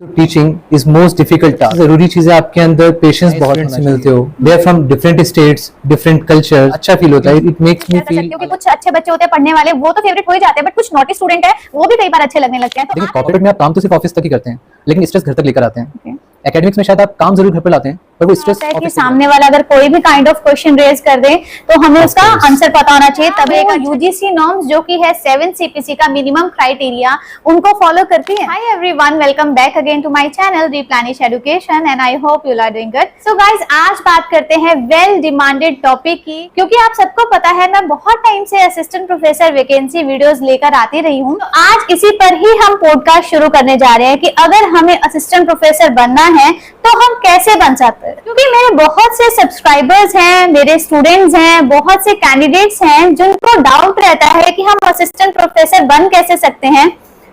तो teaching is most difficult task. जरूरी चीजें आपके अंदर पेशेंस बहुत होना चाहिए। मिलते हो, they are from different states, different culture. अच्छा फील होता है, इट मेक्स मी फील। क्योंकि कुछ अच्छे बच्चे होते हैं पढ़ने वाले, वो तो फेवरेट हो ही जाते हैं, बट कुछ नॉटी स्टूडेंट है वो भी कई बार अच्छे लगने लगते हैं। देखिए कॉर्पोरेट में आप काम तो सिर्फ ऑफिस तक ही करते हैं, लेकिन स्ट्रेस घर तक लेकर आते हैं। एकेडमिक्स में शायद आप काम जरूर घर पर लाते हैं, पर वो स्ट्रेस कि सामने वाला अगर कोई भी काइंड ऑफ क्वेश्चन रेज कर दे तो हमें उसका आंसर पता होना चाहिए। तभी का यूजीसी नॉर्म्स जो कि है 7 सीपीसी का मिनिमम क्राइटेरिया, उनको फॉलो करती है। Hi everyone, welcome back again to my channel replenish education and I hope you are doing good. So guys, आज बात करते हैं वेल डिमांडेड टॉपिक की, क्योंकि आप सबको पता है मैं बहुत टाइम से असिस्टेंट प्रोफेसर वैकेंसी वीडियोस लेकर आती रही हूँ। तो आज इसी पर ही हम पॉडकास्ट शुरू करने जा रहे हैं कि अगर हमें असिस्टेंट प्रोफेसर बनना है तो हम कैसे बन सकते हैं। क्योंकि मेरे बहुत से सब्सक्राइबर्स हैं, मेरे स्टूडेंट्स हैं, बहुत से कैंडिडेट्स हैं जिनको डाउट रहता है कि हम असिस्टेंट प्रोफेसर बन कैसे सकते हैं,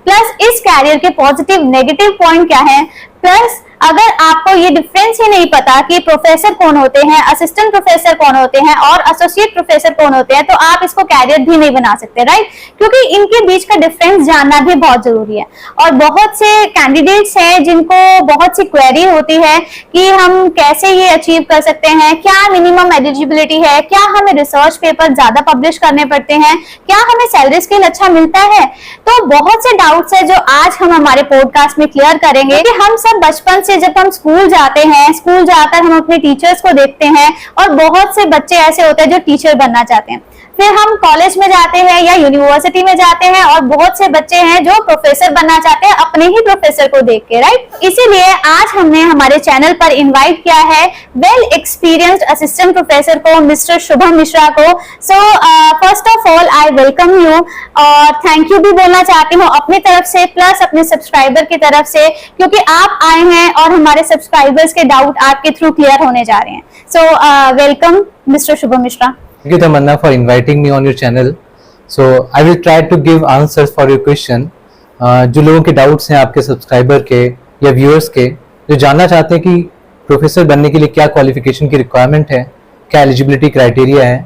प्लस इस कैरियर के पॉजिटिव नेगेटिव पॉइंट क्या है, प्लस अगर आपको ये डिफरेंस ही नहीं पता कि प्रोफेसर कौन होते हैं, असिस्टेंट प्रोफेसर कौन होते हैं और एसोसिएट प्रोफेसर कौन होते हैं, तो आप इसको कैरियर भी नहीं बना सकते, राइट। क्योंकि इनके बीच का डिफरेंस जानना भी बहुत जरूरी है। और बहुत से कैंडिडेट्स हैं जिनको बहुत सी क्वेरी होती है कि हम कैसे ये अचीव कर सकते हैं, क्या मिनिमम एलिजिबिलिटी है, क्या हमें रिसर्च पेपर ज्यादा पब्लिश करने पड़ते हैं, क्या हमें सैलरी स्केल अच्छा मिलता है। तो बहुत से डाउट्स है जो आज हम हमारे पॉडकास्ट में क्लियर करेंगे कि हम सब बचपन से जब हम स्कूल जाते हैं, स्कूल जाकर हम अपने टीचर्स को देखते हैं और बहुत से बच्चे ऐसे होते हैं जो टीचर बनना चाहते हैं। फिर हम कॉलेज में जाते हैं या यूनिवर्सिटी में जाते हैं और बहुत से बच्चे हैं जो प्रोफेसर बनना चाहते हैं अपने ही प्रोफेसर को देख के, राइट। इसीलिए आज हमने हमारे चैनल पर इनवाइट किया है वेल एक्सपीरियंस्ड असिस्टेंट प्रोफेसर को, मिस्टर शुभम मिश्रा को। So first of all I welcome you और थैंक यू भी बोलना चाहती हूँ अपनी तरफ से, प्लस अपने सब्सक्राइबर की तरफ से, क्योंकि आप आए हैं और हमारे सब्सक्राइबर्स के डाउट आपके थ्रू क्लियर होने जा रहे हैं। So welcome mister Shubham Mishra. Thank you Tamanna for inviting me on your channel. So I will try to give answers for your question. जो लोगों के डाउट्स हैं आपके सब्सक्राइबर के या व्यूअर्स के, जो जानना चाहते हैं कि प्रोफेसर बनने के लिए क्या क्वालिफिकेशन की रिक्वायरमेंट है, क्या एलिजिबिलिटी क्राइटेरिया है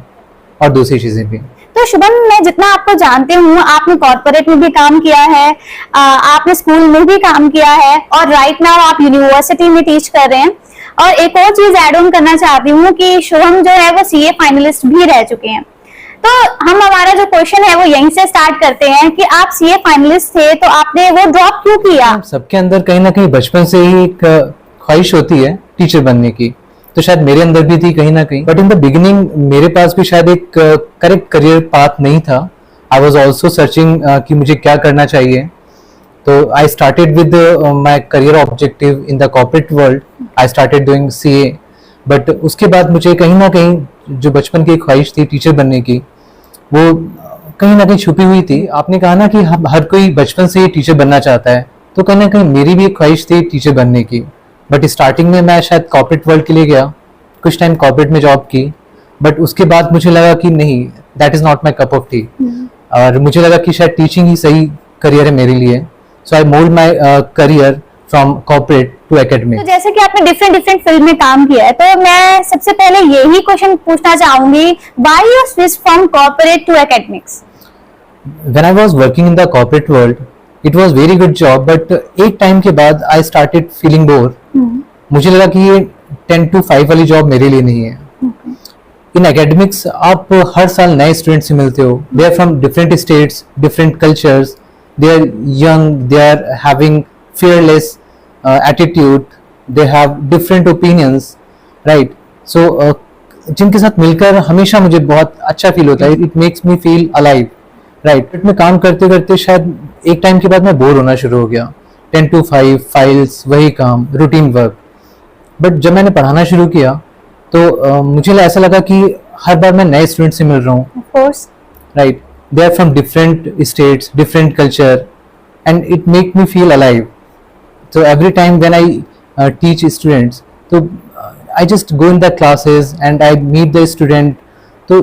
और दूसरी चीजें भी। तो शुभम, मैं जितना आपको जानती हूँ, आपने कॉर्पोरेट में भी काम किया है, आपने स्कूल में भी काम किया है और राइट नाउ आप यूनिवर्सिटी में टीच कर रहे हैं। और एक और चीज ऐड ऑन करना चाहती हूँ कि शुभम जो है वो सीए फाइनलिस्ट भी रह चुके हैं। तो हम हमारा जो क्वेश्चन है वो यहीं से स्टार्ट करते हैं कि आप सीए फाइनलिस्ट थे तो आपने वो ड्रॉप क्यों किया? सबके अंदर कहीं ना कहीं बचपन से ही एक ख्वाहिश होती है टीचर बनने की, तो शायद मेरे अंदर भी थी कहीं ना कहीं। बट इन द बिगिनिंग मेरे पास भी शायद एक करेक्ट करियर पाथ नहीं था। आई वॉज ऑल्सो सर्चिंग कि मुझे क्या करना चाहिए। तो I started with my career objective in the corporate world. I started doing CA, but उसके बाद मुझे कहीं ना कहीं जो बचपन की ख्वाहिश थी टीचर बनने की, वो कहीं ना कहीं छुपी हुई थी। आपने कहा ना कि हर कोई बचपन से ही टीचर बनना चाहता है, तो कहीं ना कहीं मेरी भी एक ख्वाहिश थी टीचर बनने की। बट स्टार्टिंग में मैं शायद कॉर्पोरेट वर्ल्ड के लिए गया, कुछ टाइम कॉर्पोरेट में जॉब की, बट उसके बाद मुझे लगा कि नहीं, that is not my cup of T. और मुझे लगा कि शायद टीचिंग ही सही करियर है मेरे लिए। So I mould my career from corporate to academic. तो जैसे कि आपने डिफरेंट फील्ड में काम किया है, तो मैं सबसे पहले यही क्वेश्चन पूछना चाहूंगी, why you switch from corporate to academics? When I was working in the corporate world, it was very good job, but एक टाइम के बाद आई स्टार्टेड फीलिंग बोर। मुझे लगा कि ये 10 to 5 वाली जॉब मेरे लिए नहीं है। इन एकेडमिक्स आप हर साल नए स्टूडेंट से मिलते हो। They are from different states, different cultures, they are young, they are having fearless attitude, they have different opinions, right? So जिनके साथ मिलकर हमेशा मुझे बहुत अच्छा फील होता है। It makes me feel alive, right? But मैं काम करते करते शायद एक टाइम के बाद मैं बोर होना शुरू हो गया। 10 to 5 फाइल्स, वही काम, रूटीन वर्क। बट जब मैंने पढ़ाना शुरू किया तो मुझे ऐसा लगा कि हर बार मैं नए स्टूडेंट से मिल रहा हूँ, of course, right? They are from different states, different culture, and it make me feel alive. So every time when I teach students, so I just go in the classes and I meet the student. तो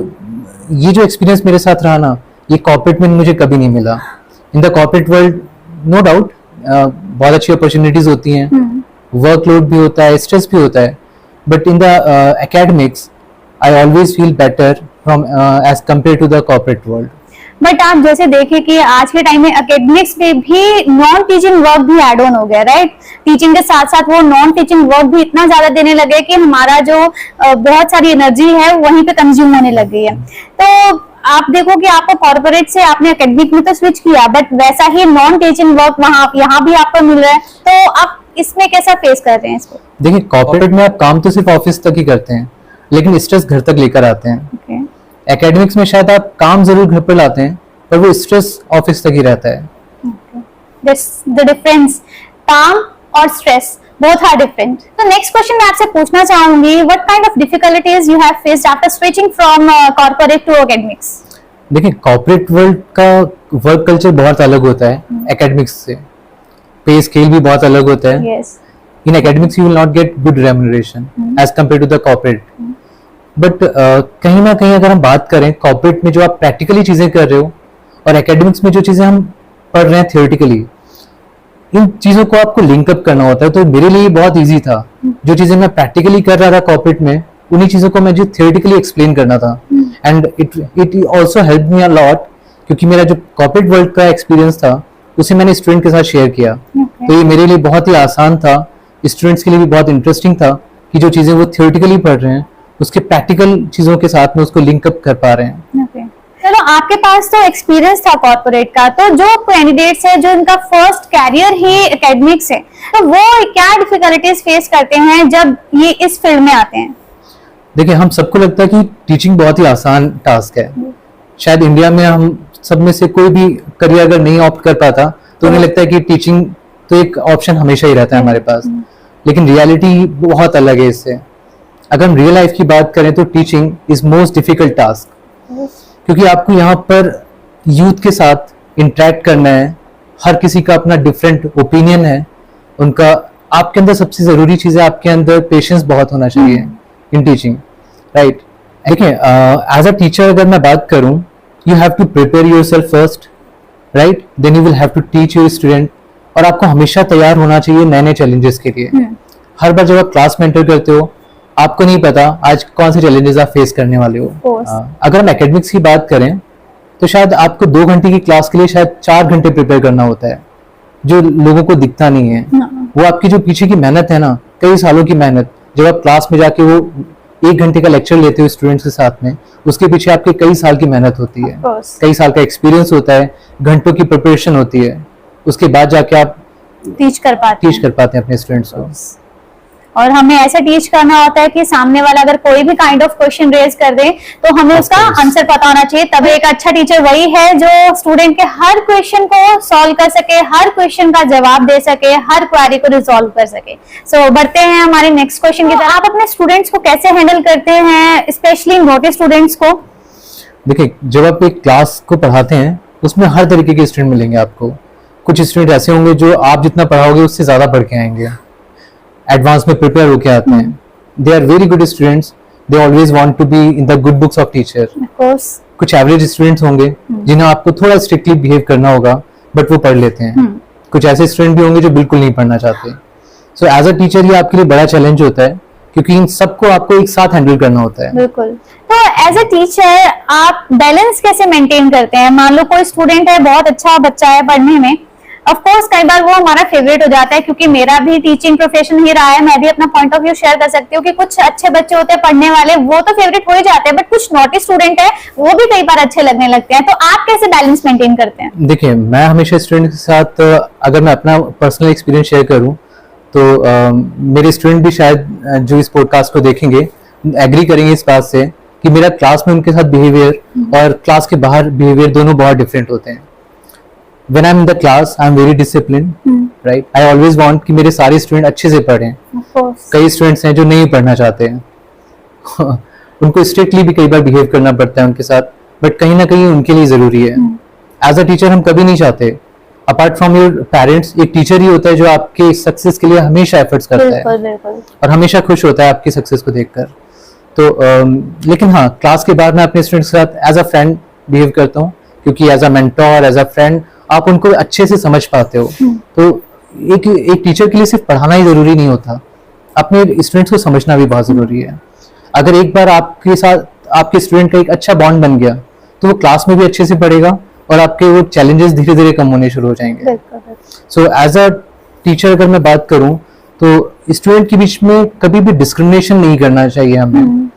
ये जो experience मेरे साथ रहा ना, ये corporate में मुझे कभी नहीं मिला। In the corporate world, no doubt, बहुत अच्छी opportunities होती हैं, workload भी होता है, stress भी होता है, but in the academics, I always feel better from as compared to the corporate world. But आप जैसे देखें कि आज के टाइम में एकेडमिक्स में भी नॉन टीचिंग वर्क भी एड ऑन हो गया, राइट। टीचिंग के साथ साथ वो नॉन टीचिंग वर्क भी इतना ज्यादा देने लगे कि हमारा जो बहुत सारी एनर्जी है वहीं पे कंज्यूम होने लग गई है। तो आप देखो कि आपको कॉर्पोरेट से आपने एकेडमिक में तो स्विच किया, बट वैसा ही नॉन टीचिंग वर्क वहाँ यहाँ भी आपको मिल रहा है, तो आप इसमें कैसा फेस कर रहे हैं इसको? देखिए, कॉर्पोरेट में आप काम तो सिर्फ ऑफिस तक ही करते हैं, लेकिन स्ट्रेस घर तक लेकर आते हैं। Okay. एकेडमिक्स में शायद आप काम जरूर घर पर लाते हैं, पर वो स्ट्रेस ऑफिस तक ही रहता है। The difference, काम और stress both are different. So next question मैं आपसे पूछना चाहूंगी, what kind of difficulties you have faced after switching from corporate to academics? देखिए, कॉर्पोरेट वर्ल्ड का वर्क कल्चर बहुत अलग होता है एकेडमिक्स से, पे स्केल भी बहुत अलग होता है। Yes. In academics you will not get good remuneration as compared to the corporate. But कहीं ना कहीं अगर हम बात करें कॉर्पोरेट में जो आप प्रैक्टिकली चीजें कर रहे हो और एकेडमिक्स में जो चीजें हम पढ़ रहे हैं थियोरेटिकली, इन चीजों को आपको लिंक अप करना होता है। तो मेरे लिए बहुत इजी था, जो चीजें मैं प्रैक्टिकली कर रहा था कॉर्पोरेट में, उन्हीं चीजों को मैं जो थियोरेटिकली एक्सप्लेन करना था। And it also help me a lot, क्योंकि मेरा जो कॉर्पोरेट वर्ल्ड का एक्सपीरियंस था उसे मैंने स्टूडेंट के साथ शेयर किया। तो ये मेरे लिए बहुत ही आसान था, स्टूडेंट्स के लिए भी बहुत इंटरेस्टिंग था कि जो चीजें वो थियोरेटिकली पढ़ रहे हैं उसके प्रैक्टिकल चीजों के साथ में उसको लिंक अप कर पा रहे हैं। Okay. चलो, आपके पास तो एक्सपीरियंस था कॉर्पोरेट का, तो जो कैंडिडेट्स है जो इनका फर्स्ट कैरियर ही एकेडमिक्स है, तो वो क्या डिफिकल्टीज फेस करते हैं जब ये इस फील्ड में आते हैं? देखिए, हम सबको लगता है कि टीचिंग बहुत ही आसान टास्क है। शायद इंडिया में हम सब में से कोई भी करियर अगर नहीं ऑप्ट कर पाता तो उन्हें लगता है कि टीचिंग तो एक ऑप्शन हमेशा ही रहता है हमारे पास, लेकिन रियलिटी बहुत अलग है इससे। अगर हम रियल लाइफ की बात करें तो teaching is most difficult task, क्योंकि आपको यहाँ पर यूथ के साथ इंटरेक्ट करना है, हर किसी का अपना डिफरेंट ओपिनियन है उनका। आपके अंदर सबसे जरूरी चीज है, आपके अंदर पेशेंस बहुत होना चाहिए इन टीचिंग, राइट। देखिए, एज अ टीचर अगर मैं बात करूं, you have to prepare yourself first, right, then you will have to teach your student. और आपको हमेशा तैयार होना चाहिए नए नए चैलेंजेस के लिए। हर बार जब आप क्लास में एंटर करते हो आपको नहीं पता आज कौन से चैलेंजेस आप फेस करने वाले हो। अगर हम एकेडमिक्स की बात करें तो शायद आपको 2 घंटे की क्लास के लिए शायद 4 घंटे प्रिपेयर करना होता है, जो लोगों को दिखता नहीं है। वो आपकी जो पीछे की मेहनत है ना, कई सालों की मेहनत, जब आप क्लास में जाके वो 1 घंटे का लेक्चर लेते हो स्टूडेंट्स के साथ में, उसके पीछे आपके कई साल की मेहनत होती है, कई साल का एक्सपीरियंस होता है, घंटों की प्रिपरेशन होती है, उसके बाद जाके आप टीच कर पाते हैं अपने स्टूडेंट्स को। और हमें ऐसा टीच करना होता है कि सामने वाला अगर कोई भी काइंड ऑफ क्वेश्चन रेज कर दे तो हमें उसका आंसर पता होना चाहिए। तभी एक अच्छा टीचर वही है जो स्टूडेंट के हर क्वेश्चन को सॉल्व कर सके, हर क्वेश्चन का जवाब दे सके, हर क्वेरी को रिजॉल्व कर सके। सो बढ़ते हैं हमारे नेक्स्ट क्वेश्चन की तरफ। आप अपने स्टूडेंट्स को कैसे हैंडल करते हैं, स्पेशली नोटिस स्टूडेंट्स को? देखिए, जब आप एक क्लास को पढ़ाते हैं उसमें हर तरीके के स्टूडेंट मिलेंगे आपको। कुछ स्टूडेंट ऐसे होंगे जो आप जितना पढ़ाओगे उससे ज्यादा पढ़ के आएंगे, एडवांस में प्रिपेयर होके आते हैं। They are very good students, they always want to be in the good books of teacher. कुछ एवरेज स्टूडेंट्स होंगे जिन्हें आपको थोड़ा स्ट्रिक्टली बिहेव करना होगा, बट वो पढ़ लेते हैं। कुछ ऐसे स्टूडेंट भी होंगे जो बिल्कुल नहीं पढ़ना चाहते। सो एज अ टीचर ये आपके लिए बड़ा चैलेंज होता है, क्योंकि इन सबको आपको एक साथ हैंडल करना होता है। बिल्कुल। तो एज अ टीचर आप बैलेंस कैसे मेंटेन करते हैं? मान लो कोई स्टूडेंट है, बहुत अच्छा बच्चा है पढ़ने में, ऑफ कोर्स कई बार वो हमारा फेवरेट हो जाता है, क्योंकि मेरा भी टीचिंग प्रोफेशन ही रहा है। मैं भी अपना पॉइंट ऑफ व्यू शेयर कर सकती हूँ कि कुछ अच्छे बच्चे होते हैं पढ़ने वाले, वो तो फेवरेट हो ही जाते हैं, बट कुछ नॉटी स्टूडेंट है वो भी कई बार अच्छे लगने लगते हैं। तो आप कैसे बैलेंस मेंटेन करते हैं? देखिए, मैं हमेशा स्टूडेंट के साथ, अगर मैं अपना पर्सनल एक्सपीरियंस शेयर करूं तो मेरे स्टूडेंट भी शायद जो इस पॉडकास्ट को देखेंगे एग्री करेंगे इस बात से कि मेरा क्लास में उनके साथ बिहेवियर और क्लास के बाहर बिहेवियर दोनों बहुत डिफरेंट होते हैं। When I'm in the class, I'm very disciplined, right? I always want कि मेरे सारे स्टूडेंट अच्छे से पढ़ें। कई स्टूडेंट्स हैं जो नहीं पढ़ना चाहते हैं उनको स्ट्रिक्टली भी कई बार बिहेव करना पड़ता है उनके साथ, बट कहीं ना कहीं उनके लिए जरूरी है। एज अ टीचर हम कभी नहीं चाहते, अपार्ट फ्रॉम योर पेरेंट्स, एक टीचर ही होता है जो आपके सक्सेस के लिए हमेशा एफर्ट्स करता है और हमेशा खुश होता है आपकी सक्सेस को देखकर। तो लेकिन हाँ, क्लास के बाद मैं अपने स्टूडेंट्स के साथ एज अ फ्रेंड बिहेव करता हूँ, क्योंकि as a mentor, as a friend आप उनको अच्छे से समझ पाते हो। तो एक टीचर के लिए सिर्फ पढ़ाना ही जरूरी नहीं होता, अपने स्टूडेंट्स को समझना भी बहुत जरूरी है। अगर एक बार आपके साथ आपके स्टूडेंट का एक अच्छा बॉन्ड बन गया तो वो क्लास में भी अच्छे से पढ़ेगा और आपके वो चैलेंजेस धीरे धीरे कम होने शुरू हो जाएंगे। सो एज अ टीचर अगर मैं बात करूं तो स्टूडेंट के बीच में कभी भी डिस्क्रिमिनेशन नहीं करना चाहिए हमें,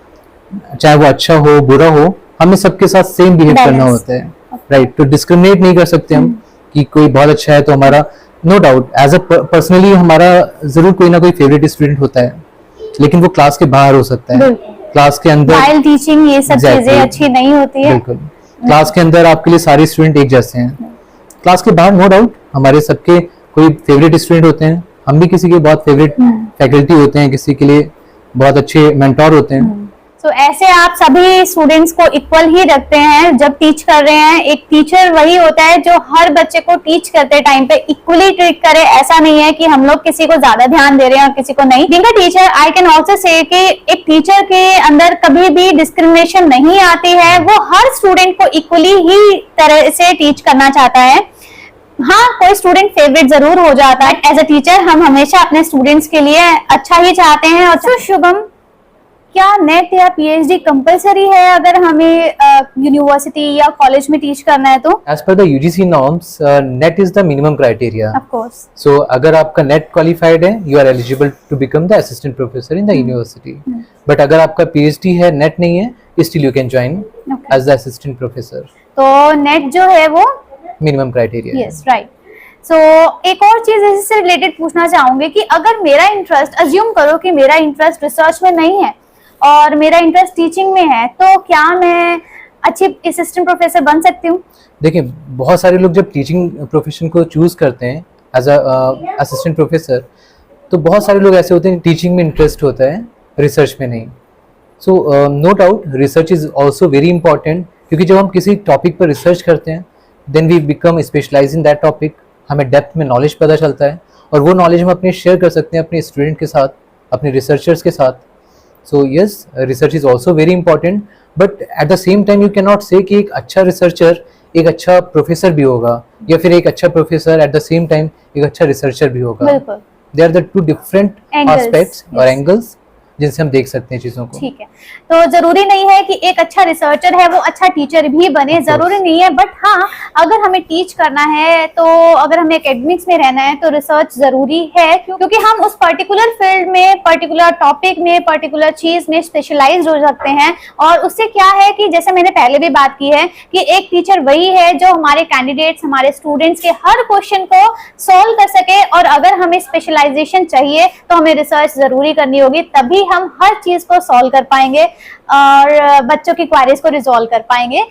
चाहे वो अच्छा हो बुरा हो, हमें सबके साथ सेम बिहेव करना होता है, राइट। तो डिस्क्रिमिनेट नहीं कर सकते हम कि कोई बहुत अच्छा है तो हमारा, no doubt as a personally हमारा जरूर कोई ना कोई फेवरेट स्टूडेंट होता है, लेकिन वो क्लास के बाहर हो सकता है, क्लास के अंदर व्हाइल टीचिंग ये सब चीजें अच्छी नहीं होती है। बिल्कुल, क्लास के अंदर आपके लिए सारे स्टूडेंट एक जैसे हैं, क्लास के बाहर नो डाउट हमारे सबके कोई फेवरेट स्टूडेंट होते हैं, हम भी किसी के बहुत फेवरेट फैकल्टी होते हैं, किसी के लिए बहुत अच्छे मेंटोर होते हैं। तो ऐसे आप सभी स्टूडेंट्स को इक्वल ही रखते हैं जब टीच कर रहे हैं। एक टीचर वही होता है जो हर बच्चे को टीच करते टाइम पे इक्वली ट्रीट करे। ऐसा नहीं है कि हम लोग किसी को ज्यादा ध्यान दे रहे हैं और किसी को नहीं। Being a teacher I can also say कि एक टीचर के अंदर कभी भी डिस्क्रिमिनेशन नहीं आती है, वो हर स्टूडेंट को इक्वली ही तरह से टीच करना चाहता है। हाँ, कोई स्टूडेंट फेवरेट जरूर हो जाता है। एज अ टीचर हम हमेशा अपने स्टूडेंट्स के लिए अच्छा ही चाहते हैं। और शुभम, क्या नेट या पीएचडी कंपलसरी है अगर हमें यूनिवर्सिटी या कॉलेज में टीच करना है तो? As per the UGC norms NET is the minimum criteria. Of course. So अगर आपका नेट क्वालिफाइड है, you are eligible to become the assistant professor in the university. But अगर आपका पीएचडी है, नेट नहीं है, still you can join as the assistant professor. तो NET जो है वो minimum criteria. Yes, right. So एक और चीज इससे रिलेटेड पूछना चाहूंगी कि अगर मेरा इंटरेस्ट, अज्यूम करो कि मेरा इंटरेस्ट रिसर्च में नहीं है और मेरा इंटरेस्ट टीचिंग में है, तो क्या मैं अच्छी असिस्टेंट प्रोफेसर बन सकती हूँ? देखिए, बहुत सारे लोग जब टीचिंग प्रोफेशन को चूज करते हैं एज अ असिस्टेंट प्रोफेसर, तो बहुत सारे लोग ऐसे होते हैं टीचिंग में इंटरेस्ट होता है, रिसर्च में नहीं। So no doubt research is also very important, क्योंकि जब हम किसी टॉपिक पर रिसर्च करते हैं then we become specialise in that topic, हमें डेप्थ में नॉलेज पता चलता है और वो नॉलेज हम अपने शेयर कर सकते हैं अपने स्टूडेंट के साथ, अपने रिसर्चर्स के साथ। So yes, research is also very important, but at the same time you can not से कि एक अच्छा रिसर्चर एक अच्छा प्रोफेसर भी होगा, या फिर एक अच्छा professor at the same time एक अच्छा रिसर्चर भी होगा। They are the two different aspects और एंगल्स जिनसे हम देख सकते हैं चीजों को। ठीक है, तो जरूरी नहीं है कि एक अच्छा रिसर्चर है वो अच्छा टीचर भी बने, जरूरी नहीं है। बट हाँ, अगर हमें टीच करना है, तो अगर हमें एकेडमिक्स में रहना है तो रिसर्च जरूरी है, क्योंकि हम उस पर्टिकुलर फील्ड में, पर्टिकुलर टॉपिक में, पर्टिकुलर चीज में स्पेशलाइज हो सकते हैं। और उससे क्या है कि जैसे मैंने पहले भी बात की है कि एक टीचर वही है जो हमारे कैंडिडेट्स, हमारे स्टूडेंट्स के हर क्वेश्चन को सॉल्व कर सके। और अगर हमें स्पेशलाइजेशन चाहिए तो हमें रिसर्च जरूरी करनी होगी, तभी हम हर चीज को सॉल्व कर पाएंगे और बच्चों की क्वेरीज को रिजॉल्व कर पाएंगे।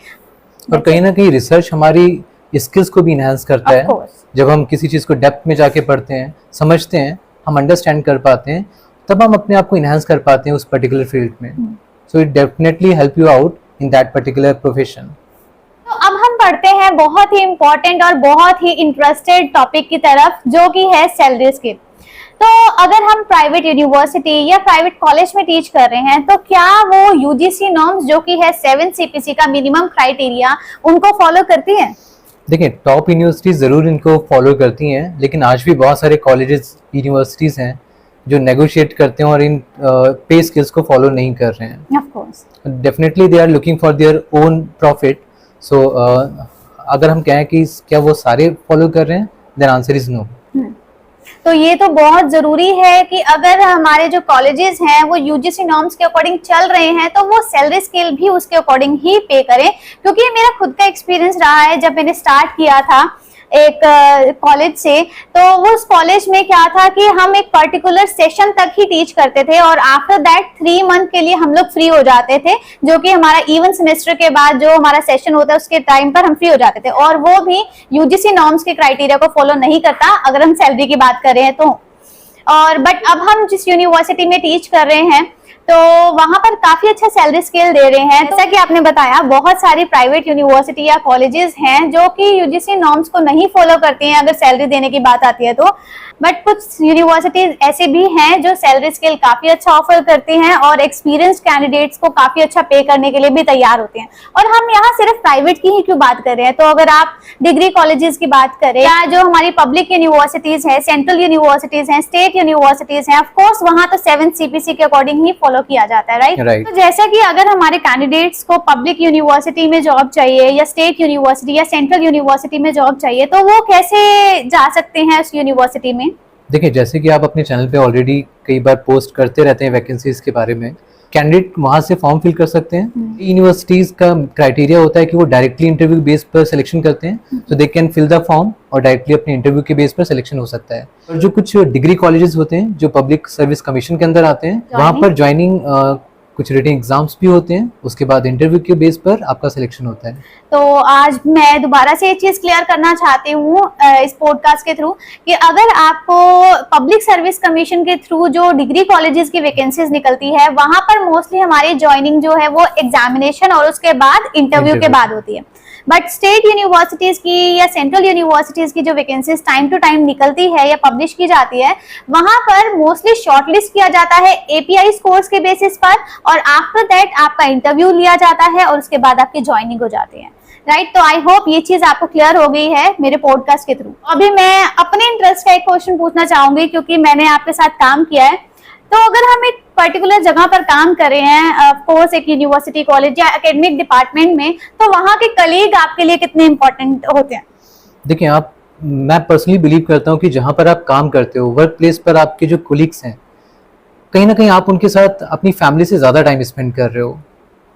और कहीं ना कहीं रिसर्च हमारी स्किल्स को भी इनहांस करता है। जब हम किसी चीज को डेप्थ में जाके पढ़ते हैं, समझते हैं, हम अंडरस्टैंड कर पाते हैं, तब हम अपने आप को इनहांस कर पाते हैं उस पर्टिकुलर फील्ड में। So it definitely help you out in that particular profession. तो अब हम पढ़ते हैं बहुत ही इंपॉर्टेंट और बहुत ही इंटरेस्टेड टॉपिक की तरफ, जो कि है सैलरी स्केल। तो अगर हम प्राइवेट यूनिवर्सिटी या प्राइवेट कॉलेज में टीच कर रहे हैं, तो क्या वो यूजीसी नॉर्म्स जो कि है 7 सीपीसी का मिनिमम क्राइटेरिया, उनको फॉलो करती हैं? देखिए, टॉप यूनिवर्सिटीज जरूर इनको फॉलो करती हैं, लेकिन आज भी बहुत सारे कॉलेजेस, यूनिवर्सिटीज हैं जो नेगोशिएट करते हैं और इन पे स्केल्स को फॉलो नहीं कर रहे हैं। Of course, definitely they are looking for their own profit. So अगर हम कहें कि क्या वो सारे फॉलो कर रहे हैं, देन आंसर इज नो। तो ये तो बहुत जरूरी है कि अगर हमारे जो कॉलेजेस हैं वो यूजीसी नॉर्म्स के अकॉर्डिंग चल रहे हैं, तो वो सैलरी स्केल भी उसके अकॉर्डिंग ही पे करें। क्योंकि मेरा खुद का एक्सपीरियंस रहा है, जब मैंने स्टार्ट किया था एक कॉलेज से, तो वो उस कॉलेज में क्या था कि हम एक पर्टिकुलर सेशन तक ही टीच करते थे और आफ्टर दैट 3 मंथ के लिए हम लोग फ्री हो जाते थे, जो कि हमारा इवन सेमेस्टर के बाद जो हमारा सेशन होता है उसके टाइम पर हम फ्री हो जाते थे। और वो भी यूजीसी नॉर्म्स के क्राइटेरिया को फॉलो नहीं करता, अगर हम सैलरी की बात कर रहे हैं तो। और बट अब हम जिस यूनिवर्सिटी में टीच कर रहे हैं, तो वहां पर काफी अच्छा सैलरी स्केल दे रहे हैं। जैसा कि आपने बताया, बहुत सारी प्राइवेट यूनिवर्सिटी या कॉलेजेस हैं जो कि यूजीसी नॉर्म्स को नहीं फॉलो करती हैं अगर सैलरी देने की बात आती है तो। बट कुछ यूनिवर्सिटीज ऐसे भी हैं जो सैलरी स्केल काफी अच्छा ऑफर करती हैं और एक्सपीरियंस्ड कैंडिडेट्स को काफी अच्छा पे करने के लिए भी तैयार होते हैं। और हम यहाँ सिर्फ प्राइवेट की ही क्यों बात कर रहे हैं, तो अगर आप डिग्री कॉलेजेस की बात करें या जो हमारी पब्लिक यूनिवर्सिटीज है, सेंट्रल यूनिवर्सिटीज हैं, स्टेट यूनिवर्सिटीज हैं, ऑफकोर्स वहां तो 7 सीपीसी के अकॉर्डिंग ही फॉलो किया जाता है, राइट? Right. तो जैसा कि अगर हमारे कैंडिडेट्स को पब्लिक यूनिवर्सिटी में जॉब चाहिए या स्टेट यूनिवर्सिटी या सेंट्रल यूनिवर्सिटी में जॉब चाहिए, तो वो कैसे जा सकते हैं उस यूनिवर्सिटी में? देखिए, जैसे कि आप अपने चैनल पे ऑलरेडी कई बार पोस्ट करते रहते हैं वैकेंसीज के बारे में, कैंडिडेट वहाँ से फॉर्म फिल कर सकते हैं। यूनिवर्सिटीज का क्राइटेरिया होता है कि वो डायरेक्टली इंटरव्यू बेस पर सिलेक्शन करते हैं, तो they can fill the form और डायरेक्टली अपने इंटरव्यू के बेस पर सिलेक्शन हो सकता है। और जो कुछ डिग्री कॉलेजेस होते हैं जो पब्लिक सर्विस कमीशन के अंदर आते हैं, वहाँ पर ज्वाइनिंग कुछ रिटन एग्जाम्स भी होते हैं, उसके बाद इंटरव्यू के बेस पर आपका सिलेक्शन होता है। तो आज मैं दोबारा से एक चीज क्लियर करना चाहती हूँ इस पॉडकास्ट के थ्रू कि अगर आपको पब्लिक सर्विस कमीशन के थ्रू जो डिग्री कॉलेजेस की वैकेंसीज निकलती है, वहां पर मोस्टली हमारी ज्वाइनिंग जो है वो एग्जामिनेशन और उसके बाद इंटरव्यू के बाद होती है। बट स्टेट यूनिवर्सिटीज की या सेंट्रल यूनिवर्सिटीज की जो वैकेंसीज टाइम टू टाइम निकलती है या पब्लिश की जाती है, वहां पर मोस्टली शॉर्टलिस्ट किया जाता है एपीआई स्कोर्स के बेसिस पर, और आफ्टर दैट आपका इंटरव्यू लिया जाता है और उसके बाद आपकी ज्वाइनिंग हो जाती है, राइट? तो आई होप ये चीज आपको क्लियर हो गई है मेरे पॉडकास्ट के थ्रू। अभी मैं अपने इंटरेस्ट का एक क्वेश्चन पूछना चाहूंगी, क्योंकि मैंने आपके साथ काम किया है। तो अगर हम एक पर्टिकुलर जगह पर काम कर रहे हैं, ऑफ कोर्स एक यूनिवर्सिटी, कॉलेज या एकेडमिक डिपार्टमेंट में, तो वहाँ के कलीग आपके लिए कितने इंपॉर्टेंट होते हैं? देखिए, मैं पर्सनली बिलीव करता हूँ कि जहाँ पर आप काम करते हो, वर्क प्लेस पर आपके जो कोलिग्स हैं, कहीं ना कहीं आप उनके साथ अपनी फैमिली से ज़्यादा टाइम स्पेंड कर रहे हो,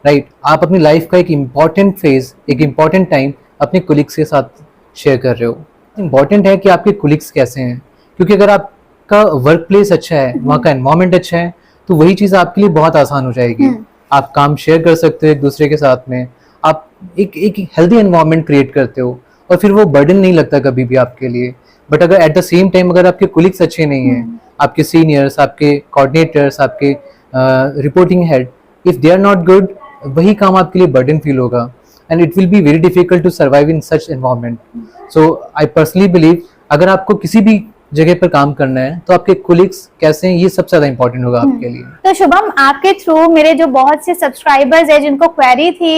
राइट? आप अपनी लाइफ का एक इम्पॉर्टेंट फेज, एक इम्पॉर्टेंट टाइम अपने कोलिग्स के साथ शेयर कर रहे हो। इम्पॉर्टेंट है कि आपके कोलिग्स कैसे हैं, क्योंकि अगर आपका वर्क प्लेस अच्छा है, वहाँ का एनवायरनमेंट अच्छा है, तो वही चीज़ आपके लिए बहुत आसान हो जाएगी। आप काम शेयर कर सकते हो एक दूसरे के साथ में, आप एक हेल्दी एनवायरनमेंट क्रिएट करते हो, और फिर वो बर्डन नहीं लगता कभी भी आपके लिए। बट अगर एट द सेम टाइम अगर आपके कोलिग्स अच्छे नहीं हैं, आपके सीनियर्स, आपके कोऑर्डिनेटर्स, आपके reporting head, if they are not good, वही काम आपके लिए बर्डन फील होगा, and it will be very difficult to survive in such environment. So I personally believe अगर आपको किसी भी जगह पर काम करना है, तो आपके कोलिग्स कैसे हैं, ये सबसे ज्यादा इंपॉर्टेंट होगा आपके लिए। तो शुभम, आपके थ्रू मेरे जो बहुत से सब्सक्राइबर्स है जिनको क्वेरी थी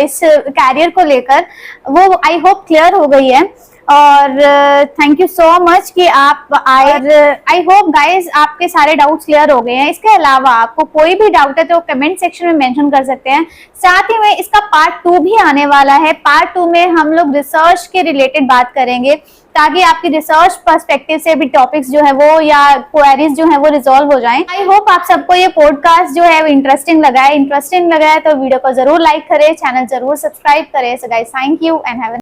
इस कैरियर को लेकर, वो आई होप क्लियर हो गई है, और थैंक यू सो मच कि आप आए। आई होप गाइज आपके सारे डाउट्स क्लियर हो गए हैं। इसके अलावा आपको कोई भी डाउट है तो कमेंट सेक्शन में मेंशन कर सकते हैं। साथ ही में इसका पार्ट 2 भी आने वाला है। पार्ट 2 में हम लोग रिसर्च के रिलेटेड बात करेंगे, ताकि आपकी रिसर्च पर्सपेक्टिव से भी टॉपिक्स जो है वो या क्वेरीज जो है वो रिजॉल्व हो जाएं। आई होप आप सबको ये पॉडकास्ट जो है वो इंटरेस्टिंग लगा है तो वीडियो को जरूर लाइक करें, चैनल जरूर सब्सक्राइब करें। So guys, thank you and have